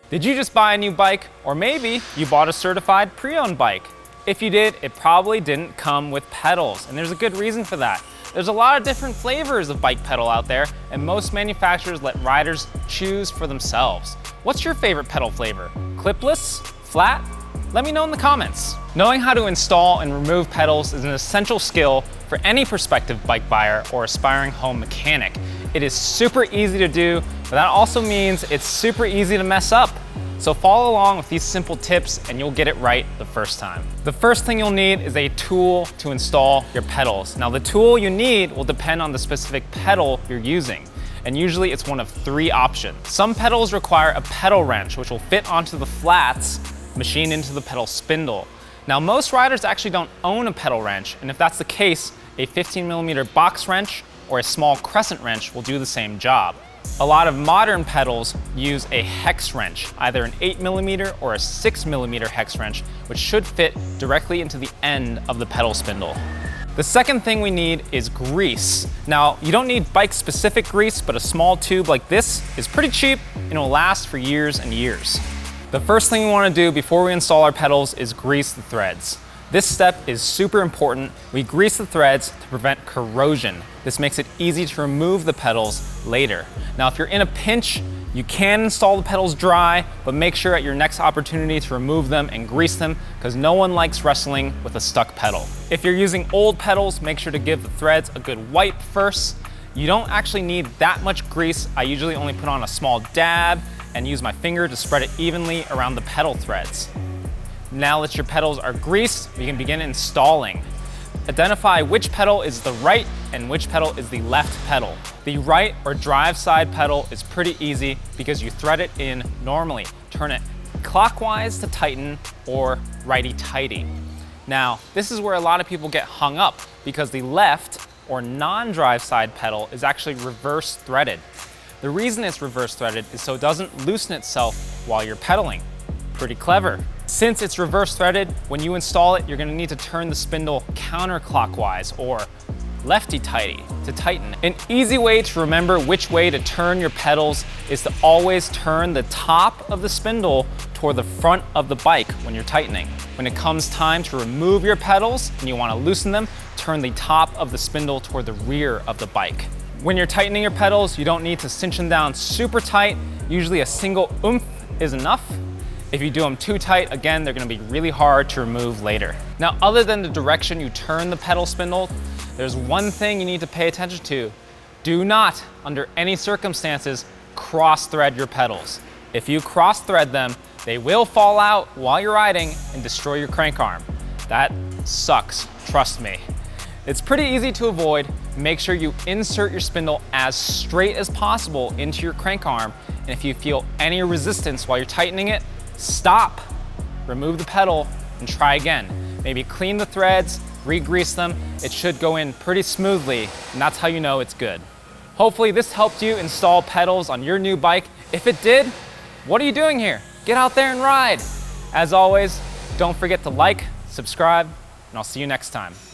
Did you just buy a new bike? Or maybe you bought a certified pre-owned bike. If you did, it probably didn't come with pedals, and there's a good reason for that. There's a lot of different flavors of bike pedal out there, and most manufacturers let riders choose for themselves. What's your favorite pedal flavor? Clipless? Flat? Let me know in the comments. Knowing how to install and remove pedals is an essential skill for any prospective bike buyer or aspiring home mechanic. It is super easy to do, but that also means it's super easy to mess up. So follow along with these simple tips and you'll get it right the first time. The first thing you'll need is a tool to install your pedals. Now the tool you need will depend on the specific pedal you're using, and usually it's one of three options. Some pedals require a pedal wrench, which will fit onto the flats machined into the pedal spindle. Now most riders actually don't own a pedal wrench, and if that's the case, a 15mm box wrench or a small crescent wrench will do the same job. A lot of modern pedals use a hex wrench, either an 8mm or a 6mm hex wrench, which should fit directly into the end of the pedal spindle. The second thing we need is grease. Now, you don't need bike-specific grease, but a small tube like this is pretty cheap and will last for years and years. The first thing we want to do before we install our pedals is grease the threads. This step is super important. We grease the threads to prevent corrosion. This makes it easy to remove the pedals later. Now, if you're in a pinch, you can install the pedals dry, but make sure at your next opportunity to remove them and grease them, because no one likes wrestling with a stuck pedal. If you're using old pedals, make sure to give the threads a good wipe first. You don't actually need that much grease. I usually only put on a small dab and use my finger to spread it evenly around the pedal threads. Now that your pedals are greased, we can begin installing. Identify which pedal is the right and which pedal is the left pedal. The right or drive side pedal is pretty easy because you thread it in normally. Turn it clockwise to tighten or righty-tighty. Now, this is where a lot of people get hung up because the left or non-drive side pedal is actually reverse threaded. The reason it's reverse threaded is so it doesn't loosen itself while you're pedaling. Pretty clever. Since it's reverse threaded, when you install it, you're gonna need to turn the spindle counterclockwise or lefty-tighty to tighten. An easy way to remember which way to turn your pedals is to always turn the top of the spindle toward the front of the bike when you're tightening. When it comes time to remove your pedals and you wanna loosen them, turn the top of the spindle toward the rear of the bike. When you're tightening your pedals, you don't need to cinch them down super tight. Usually a single oomph is enough. If you do them too tight, again, they're gonna be really hard to remove later. Now, other than the direction you turn the pedal spindle, there's one thing you need to pay attention to. Do not, under any circumstances, cross-thread your pedals. If you cross-thread them, they will fall out while you're riding and destroy your crank arm. That sucks, trust me. It's pretty easy to avoid. Make sure you insert your spindle as straight as possible into your crank arm, and if you feel any resistance while you're tightening it, stop, remove the pedal, and try again. Maybe clean the threads, re-grease them. It should go in pretty smoothly, and that's how you know it's good. Hopefully this helped you install pedals on your new bike. If it did, what are you doing here? Get out there and ride. As always, don't forget to like, subscribe, and I'll see you next time.